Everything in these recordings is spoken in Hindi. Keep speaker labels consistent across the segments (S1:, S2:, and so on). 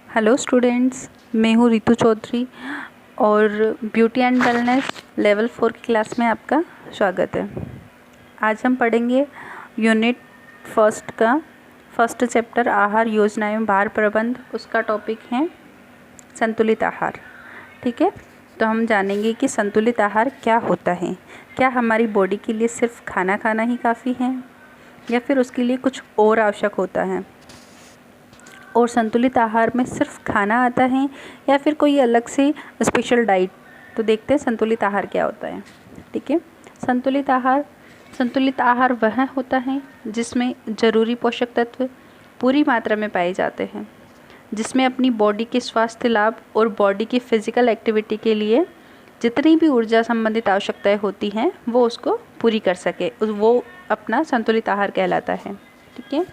S1: हेलो स्टूडेंट्स, मैं हूँ रितु चौधरी और ब्यूटी एंड वेलनेस लेवल 4 की क्लास में आपका स्वागत है। आज हम पढ़ेंगे यूनिट फर्स्ट का फर्स्ट चैप्टर आहार योजना एवं भार प्रबंध। उसका टॉपिक है संतुलित आहार। ठीक है, तो हम जानेंगे कि संतुलित आहार क्या होता है। क्या हमारी बॉडी के लिए सिर्फ खाना खाना ही काफ़ी है या फिर उसके लिए कुछ और आवश्यक होता है, और संतुलित आहार में सिर्फ खाना आता है या फिर कोई अलग से स्पेशल डाइट। तो देखते हैं संतुलित आहार क्या होता है। ठीक है, संतुलित आहार वह होता है जिसमें ज़रूरी पोषक तत्व पूरी मात्रा में पाए जाते हैं, जिसमें अपनी बॉडी के स्वास्थ्य लाभ और बॉडी की फिजिकल एक्टिविटी के लिए जितनी भी ऊर्जा संबंधित आवश्यकताएं होती हैं वो उसको पूरी कर सके, वो अपना संतुलित आहार कहलाता है। ठीक है,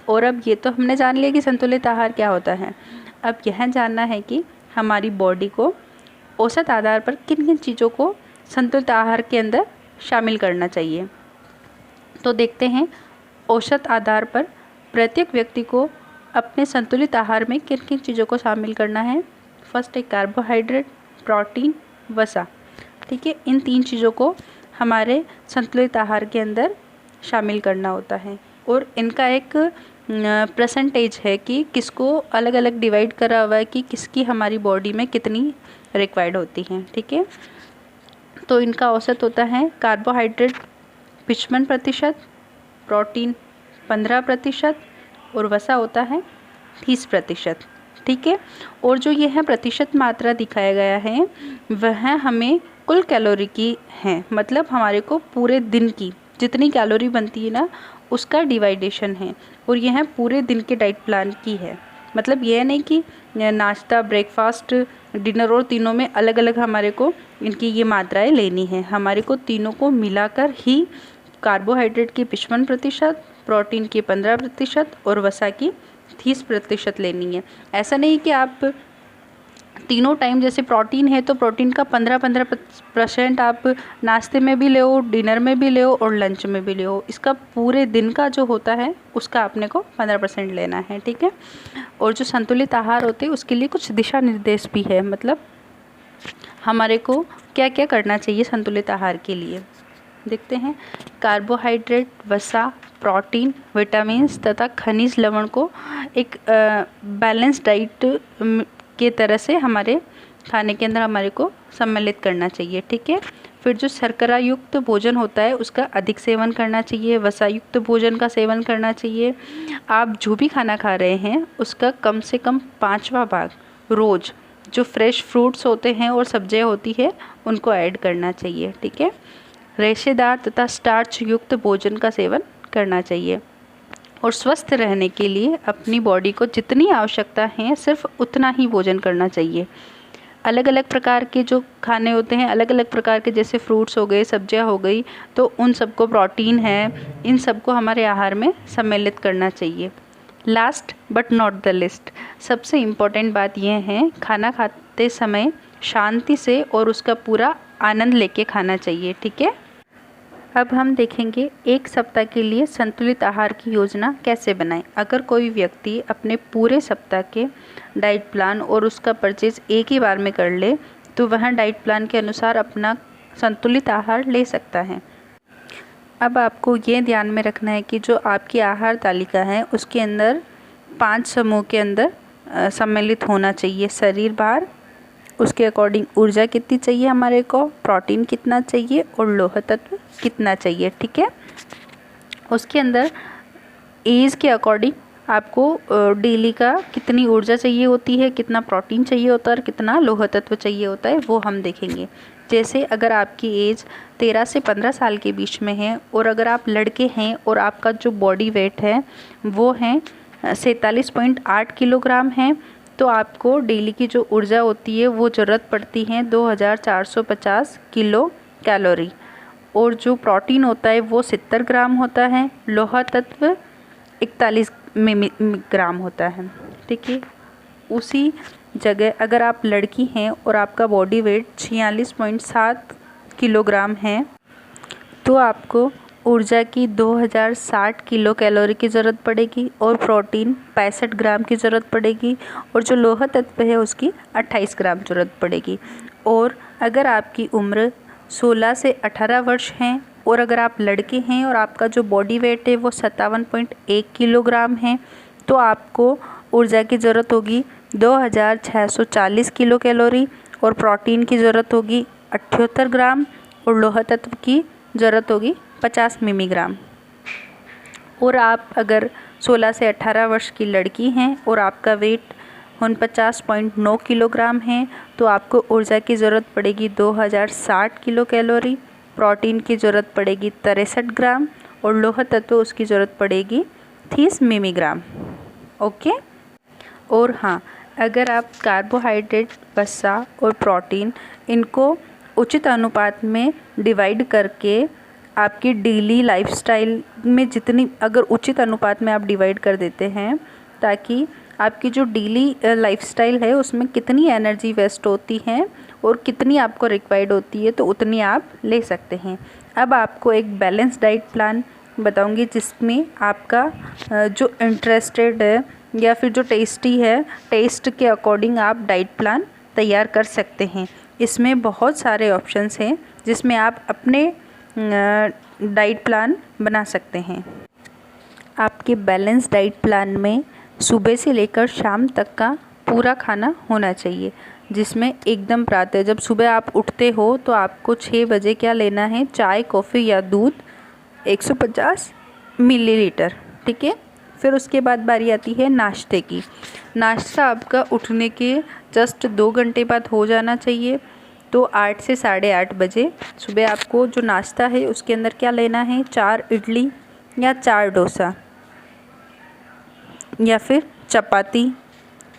S1: और अब ये तो हमने जान लिया कि संतुलित आहार क्या होता है। अब यह जानना है कि हमारी बॉडी को औसत आधार पर किन किन चीज़ों को संतुलित आहार के अंदर शामिल करना चाहिए। तो देखते हैं औसत आधार पर प्रत्येक व्यक्ति को अपने संतुलित आहार में किन किन चीज़ों को शामिल करना है। फर्स्ट है कार्बोहाइड्रेट, प्रोटीन, वसा। ठीक है, इन 3 चीज़ों को हमारे संतुलित आहार के अंदर शामिल करना होता है और इनका एक परसेंटेज है कि किसको अलग अलग डिवाइड करा हुआ है कि किसकी हमारी बॉडी में कितनी रिक्वायर्ड होती हैं। ठीक है, तो इनका औसत होता है कार्बोहाइड्रेट 55%, प्रोटीन 15% और वसा होता है 30%। ठीक है, और जो ये है प्रतिशत मात्रा दिखाया गया है वह हमें कुल कैलोरी की है, मतलब हमारे को पूरे दिन की जितनी कैलोरी बनती है ना उसका डिवाइडेशन है, और यह पूरे दिन के डाइट प्लान की है। मतलब यह नहीं कि नाश्ता, ब्रेकफास्ट, डिनर और तीनों में अलग अलग हमारे को इनकी ये मात्राएं लेनी है। हमारे को तीनों को मिलाकर ही कार्बोहाइड्रेट की 55%, प्रोटीन की 15% और वसा की 30% लेनी है। ऐसा नहीं कि आप तीनों टाइम, जैसे प्रोटीन है तो प्रोटीन का 15% आप नाश्ते में भी ले, डिनर में भी ले और लंच में भी ले। इसका पूरे दिन का जो होता है उसका आपने को 15% लेना है। ठीक है, और जो संतुलित आहार होते हैं उसके लिए कुछ दिशा निर्देश भी है, मतलब हमारे को क्या क्या करना चाहिए संतुलित आहार के लिए। देखते हैं, कार्बोहाइड्रेट, वसा, प्रोटीन, विटामिन्स तथा खनिज लवण को एक बैलेंस डाइट के तरह से हमारे खाने के अंदर हमारे को सम्मिलित करना चाहिए। ठीक है, फिर जो शर्करा युक्त भोजन होता है उसका अधिक सेवन करना चाहिए, वसा युक्त भोजन का सेवन करना चाहिए। आप जो भी खाना खा रहे हैं उसका कम से कम 5वां भाग रोज़ जो फ्रेश फ्रूट्स होते हैं और सब्जियां होती है उनको ऐड करना चाहिए। ठीक है, रेशेदार तथा स्टार्च युक्त भोजन का सेवन करना चाहिए, और स्वस्थ रहने के लिए अपनी बॉडी को जितनी आवश्यकता है सिर्फ उतना ही भोजन करना चाहिए। अलग अलग प्रकार के जो खाने होते हैं, अलग अलग प्रकार के, जैसे फ्रूट्स हो गए, सब्जियां हो गई, तो उन सबको प्रोटीन है, इन सबको हमारे आहार में सम्मिलित करना चाहिए। Last but not the list, सबसे इम्पॉर्टेंट बात यह है खाना खाते समय शांति से और उसका पूरा आनंद लेके खाना चाहिए। ठीक है, अब हम देखेंगे एक सप्ताह के लिए संतुलित आहार की योजना कैसे बनाएं। अगर कोई व्यक्ति अपने पूरे सप्ताह के डाइट प्लान और उसका परचेज एक ही बार में कर ले तो वह डाइट प्लान के अनुसार अपना संतुलित आहार ले सकता है। अब आपको ये ध्यान में रखना है कि जो आपकी आहार तालिका है उसके अंदर 5 समूह के अंदर सम्मिलित होना चाहिए। शरीर भार, उसके अकॉर्डिंग ऊर्जा कितनी चाहिए हमारे को, प्रोटीन कितना चाहिए और लोह तत्व कितना चाहिए। ठीक है, उसके अंदर एज के अकॉर्डिंग आपको डेली का कितनी ऊर्जा चाहिए होती है, कितना प्रोटीन चाहिए होता है और कितना लोह तत्व चाहिए होता है वो हम देखेंगे। जैसे अगर आपकी एज 13 से 15 साल के बीच में है और अगर आप लड़के हैं और आपका जो बॉडी वेट है वो है 47.8 किलोग्राम है, तो आपको डेली की जो ऊर्जा होती है वो ज़रूरत पड़ती है 2450 किलो कैलोरी, और जो प्रोटीन होता है वो 70 ग्राम होता है, लोहा तत्व 41 ग्राम होता है। ठीक है, उसी जगह अगर आप लड़की हैं और आपका बॉडी वेट 46.7 किलोग्राम है तो आपको ऊर्जा की 2060 किलो कैलोरी की ज़रूरत पड़ेगी और प्रोटीन 65 ग्राम की ज़रूरत पड़ेगी और जो लोहा तत्व है उसकी 28 ग्राम ज़रूरत पड़ेगी। और अगर आपकी उम्र 16 से 18 वर्ष है और अगर आप लड़के हैं और आपका जो बॉडी वेट है वो 57.1 किलोग्राम है तो आपको ऊर्जा की ज़रूरत होगी 2640 किलो कैलोरी और प्रोटीन की ज़रूरत होगी 78 ग्राम और लोहा तत्व की ज़रूरत होगी 50 मिलीग्राम। और आप अगर 16 से 18 वर्ष की लड़की हैं और आपका वेट 49.9 किलोग्राम है तो आपको ऊर्जा की ज़रूरत पड़ेगी 2060 किलो कैलोरी, प्रोटीन की ज़रूरत पड़ेगी 63 ग्राम और लोहा तत्व उसकी ज़रूरत पड़ेगी 30 मिलीग्राम। ओके। और हाँ, अगर आप कार्बोहाइड्रेट, वसा और प्रोटीन इनको उचित अनुपात में डिवाइड करके आपकी डेली लाइफस्टाइल में जितनी अगर उचित अनुपात में आप डिवाइड कर देते हैं ताकि आपकी जो डेली लाइफस्टाइल है उसमें कितनी एनर्जी वेस्ट होती है और कितनी आपको रिक्वायर्ड होती है तो उतनी आप ले सकते हैं। अब आपको एक बैलेंस डाइट प्लान बताऊंगी जिसमें आपका जो इंटरेस्टेड है या फिर जो टेस्टी है, टेस्ट के अकॉर्डिंग आप डाइट प्लान तैयार कर सकते हैं। इसमें बहुत सारे ऑप्शंस हैं जिसमें आप अपने डाइट प्लान बना सकते हैं। आपके बैलेंस डाइट प्लान में सुबह से लेकर शाम तक का पूरा खाना होना चाहिए जिसमें एकदम प्रातः जब सुबह आप उठते हो तो आपको 6 बजे क्या लेना है, चाय, कॉफ़ी या दूध 150 मिलीलीटर। ठीक है। फिर उसके बाद बारी आती है नाश्ते की। नाश्ता आपका उठने के जस्ट 2 घंटे बाद हो जाना चाहिए। तो 8 से 8:30 बजे सुबह आपको जो नाश्ता है उसके अंदर क्या लेना है, 4 इडली या 4 डोसा या फिर चपाती,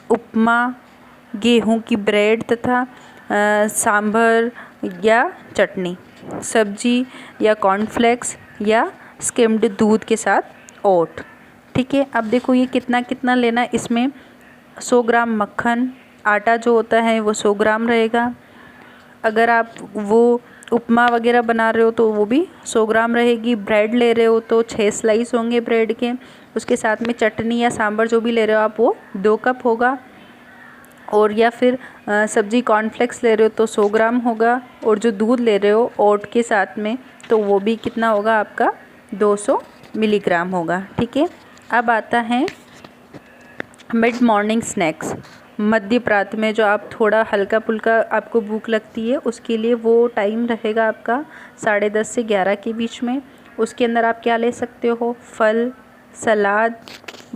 S1: उपमा, गेहूं की ब्रेड तथा सांभर या चटनी, सब्जी या कॉर्नफ्लेक्स या स्किम्ड दूध के साथ ओट। ठीक है। अब देखो ये कितना कितना लेना है। इसमें 100 ग्राम मक्खन, आटा जो होता है वो 100 ग्राम रहेगा। अगर आप वो उपमा वगैरह बना रहे हो तो वो भी 100 ग्राम रहेगी। ब्रेड ले रहे हो तो 6 स्लाइस होंगे ब्रेड के। उसके साथ में चटनी या सांभर जो भी ले रहे हो आप वो 2 कप होगा। और या फिर सब्जी कॉर्नफ्लेक्स ले रहे हो तो 100 ग्राम होगा। और जो दूध ले रहे हो ओट के साथ में तो वो भी कितना होगा आपका 200 मिलीग्राम होगा। ठीक है। अब आता है मिड मॉर्निंग स्नैक्स। मध्य प्रात में जो आप थोड़ा हल्का फुल्का आपको भूख लगती है उसके लिए वो टाइम रहेगा आपका 10:30 से 11 के बीच में। उसके अंदर आप क्या ले सकते हो, फल, सलाद,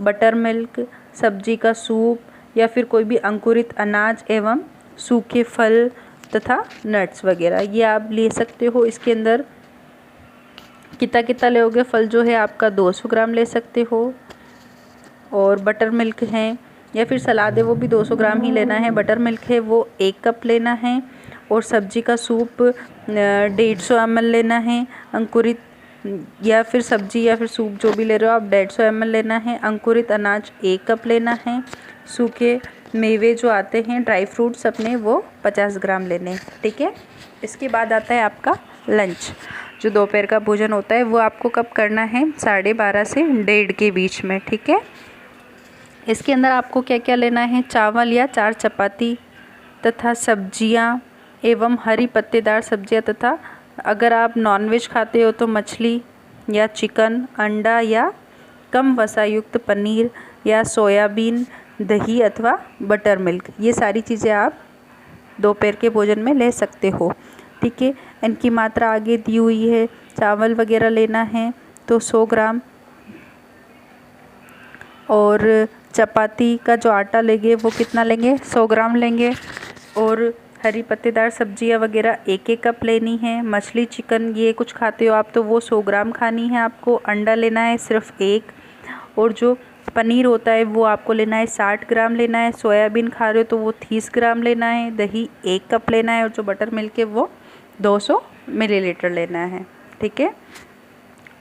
S1: बटर मिल्क, सब्जी का सूप या फिर कोई भी अंकुरित अनाज एवं सूखे फल तथा नट्स वगैरह ये आप ले सकते हो। इसके अंदर कितना कितना लोगे, फल जो है आपका 200 ग्राम ले सकते हो और बटर मिल्क है या फिर सलाद है वो भी 200 ग्राम ही लेना है। बटर मिल्क है वो 1 कप लेना है और सब्जी का सूप 150 ml लेना है। अंकुरित या फिर सब्जी या फिर सूप जो भी ले रहे हो आप 150 ml लेना है। अंकुरित अनाज 1 कप लेना है। सूखे मेवे जो आते हैं ड्राई फ्रूट्स अपने वो 50 ग्राम लेने हैं। ठीक है। इसके बाद आता है आपका लंच। जो दोपहर का भोजन होता है वो आपको कब करना है, 12:30 से 1:30 के बीच में। ठीक है। इसके अंदर आपको क्या क्या लेना है, चावल या 4 चपाती तथा सब्जियां एवं हरी पत्तेदार सब्जियां तथा अगर आप नॉनवेज खाते हो तो मछली या चिकन, अंडा या कम वसा युक्त पनीर या सोयाबीन, दही अथवा बटर मिल्क, ये सारी चीज़ें आप दोपहर के भोजन में ले सकते हो। ठीक है। इनकी मात्रा आगे दी हुई है। चावल वगैरह लेना है तो 100 ग्राम और चपाती का जो आटा लेंगे वो कितना लेंगे, 100 ग्राम लेंगे। और हरी पत्तेदार सब्जियां वगैरह 1-1 कप लेनी है। मछली, चिकन ये कुछ खाते हो आप तो वो 100 ग्राम खानी है आपको। अंडा लेना है सिर्फ 1 और जो पनीर होता है वो आपको लेना है 60 ग्राम लेना है। सोयाबीन खा रहे हो तो वो 30 ग्राम लेना है। दही 1 कप लेना है और जो बटर मिल्क है वो 200 मिलीलीटर लेना है। ठीक है।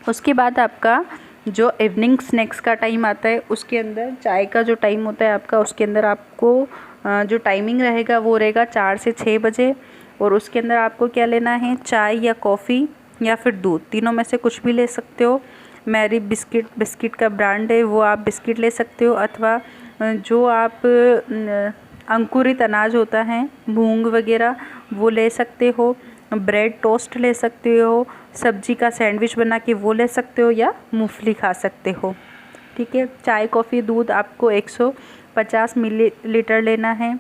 S1: उसके बाद आपका जो इवनिंग स्नैक्स का टाइम आता है उसके अंदर चाय का जो टाइम होता है आपका उसके अंदर आपको जो टाइमिंग रहेगा वो रहेगा 4 से 6 बजे। और उसके अंदर आपको क्या लेना है, चाय या कॉफ़ी या फिर दूध, तीनों में से कुछ भी ले सकते हो। मैरी बिस्किट का ब्रांड है, वो आप बिस्किट ले सकते हो, अथवा जो आप अंकुरित अनाज होता है मूंग वगैरह वो ले सकते हो। ब्रेड टोस्ट ले सकते हो, सब्जी का सैंडविच बना के वो ले सकते हो, या मूंगफली खा सकते हो। ठीक है। चाय कॉफ़ी दूध आपको 150 मिलीलीटर लेना है।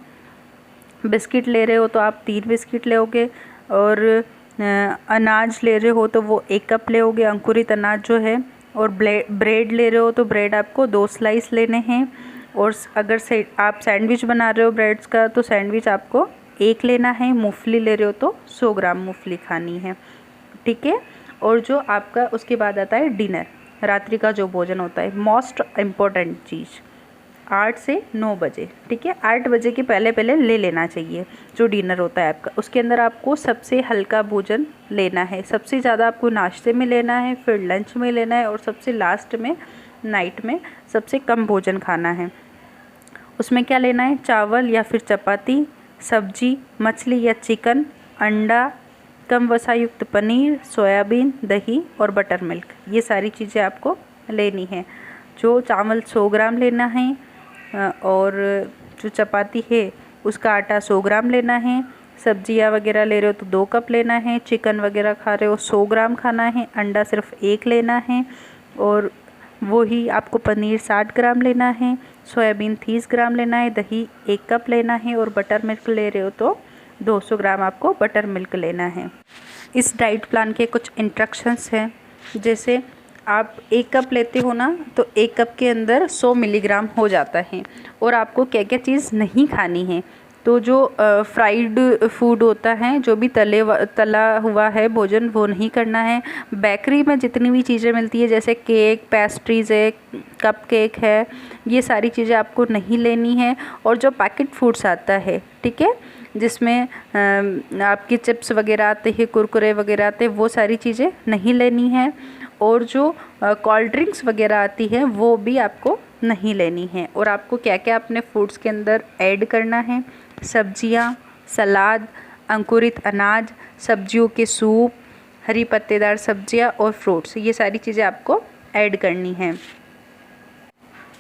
S1: बिस्किट ले रहे हो तो आप 3 बिस्किट लोगे, और अनाज ले रहे हो तो वो 1 कप लोगे, अंकुरित अनाज जो है। और ब्रेड ले रहे हो तो ब्रेड आपको 2 स्लाइस लेने हैं। और अगर आप सैंडविच बना रहे हो ब्रेड्स का तो सैंडविच आपको 1 लेना है। मूंगफली ले रहे हो तो 100 ग्राम मूंगफली खानी है। ठीक है। और जो आपका उसके बाद आता है डिनर, रात्रि का जो भोजन होता है, मोस्ट इम्पॉर्टेंट चीज़ 8 से 9 बजे। ठीक है। 8 बजे के पहले ले लेना चाहिए जो डिनर होता है आपका। उसके अंदर आपको सबसे हल्का भोजन लेना है, सबसे ज़्यादा आपको नाश्ते में लेना है, फिर लंच में लेना है, और सबसे लास्ट में नाइट में सबसे कम भोजन खाना है। उसमें क्या लेना है? चावल या फिर चपाती, सब्जी, मछली या चिकन, अंडा, कम वसा युक्त पनीर, सोयाबीन, दही और बटर मिल्क, ये सारी चीज़ें आपको लेनी है। जो चावल 100 ग्राम लेना है, और जो चपाती है उसका आटा 100 ग्राम लेना है। सब्जियां वगैरह ले रहे हो तो 2 कप लेना है। चिकन वगैरह खा रहे हो 100 ग्राम खाना है। अंडा सिर्फ 1 लेना है, और वही आपको पनीर 60 ग्राम लेना है। सोयाबीन 30 ग्राम लेना है। दही 1 कप लेना है, और बटर मिल्क ले रहे हो तो 200 ग्राम आपको बटर मिल्क लेना है। इस डाइट प्लान के कुछ इंस्ट्रक्शंस हैं, जैसे आप 1 कप लेते हो ना, तो 1 कप के अंदर 100 मिलीग्राम हो जाता है। और आपको क्या क्या चीज़ नहीं खानी है, तो जो फ्राइड फूड होता है, जो भी तला हुआ है भोजन, वो नहीं करना है। बेकरी में जितनी भी चीज़ें मिलती है, जैसे केक, पेस्ट्रीज़ है, कप केक है, ये सारी चीज़ें आपको नहीं लेनी है। और जो पैकेट फूड्स आता है, ठीक है, जिसमें आपके चिप्स वगैरह आते हैं, कुरकुरे वगैरह आते हैं, वो सारी चीज़ें नहीं लेनी है। और जो कोल्ड ड्रिंक्स वगैरह आती है वो भी आपको नहीं लेनी है। और आपको क्या क्या अपने फूड्स के अंदर ऐड करना है? सब्जियां, सलाद, अंकुरित अनाज, सब्जियों के सूप, हरी पत्तेदार सब्जियां और फ्रूट्स, ये सारी चीज़ें आपको ऐड करनी हैं।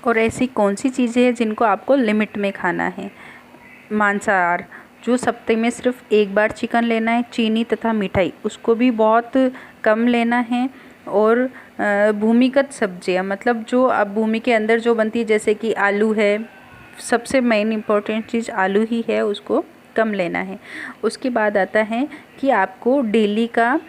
S1: और ऐसी कौन सी चीज़ें हैं जिनको आपको लिमिट में खाना है? मांसाहार, जो सप्ताह में सिर्फ 1 बार चिकन लेना है। चीनी तथा मिठाई, उसको भी बहुत कम लेना है। और भूमिगत सब्जियां, मतलब जो अब भूमि के अंदर जो बनती है, जैसे कि आलू है, सबसे मेन इम्पोर्टेंट चीज़ आलू ही है, उसको कम लेना है। उसके बाद आता है कि आपको डेली का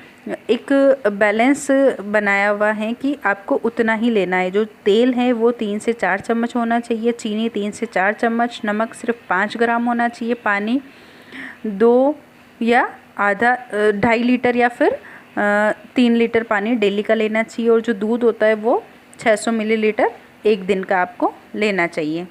S1: एक बैलेंस बनाया हुआ है कि आपको उतना ही लेना है। जो तेल है वो 3 से 4 चम्मच होना चाहिए, चीनी 3 से 4 चम्मच, नमक सिर्फ 5 ग्राम होना चाहिए, पानी 2 या आधा 2.5 लीटर या फिर 3 लीटर पानी डेली का लेना चाहिए। और जो दूध होता है वो 600 मिलीलीटर 1 दिन का आपको लेना चाहिए।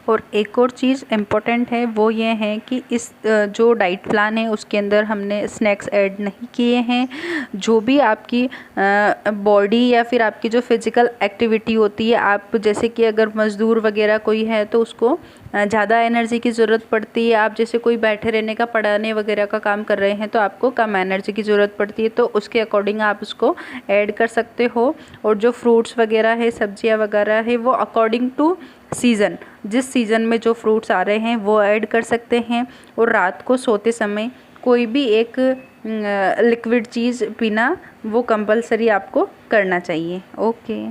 S1: और एक और चीज़ इम्पोर्टेंट है, वो ये है कि इस जो डाइट प्लान है उसके अंदर हमने स्नैक्स ऐड नहीं किए हैं। जो भी आपकी बॉडी या फिर आपकी जो फिज़िकल एक्टिविटी होती है, आप जैसे कि अगर मज़दूर वगैरह कोई है तो उसको ज़्यादा एनर्जी की ज़रूरत पड़ती है। आप जैसे कोई बैठे रहने का, पढ़ाने वगैरह का काम कर रहे हैं तो आपको कम एनर्जी की ज़रूरत पड़ती है, तो उसके अकॉर्डिंग आप उसको ऐड कर सकते हो। और जो फ्रूट्स वगैरह है, सब्जियां वगैरह है, वो अकॉर्डिंग टू सीज़न, जिस सीज़न में जो फ्रूट्स आ रहे हैं वो ऐड कर सकते हैं। और रात को सोते समय कोई भी एक लिक्विड चीज़ पीना वो कंपलसरी आपको करना चाहिए। ओके।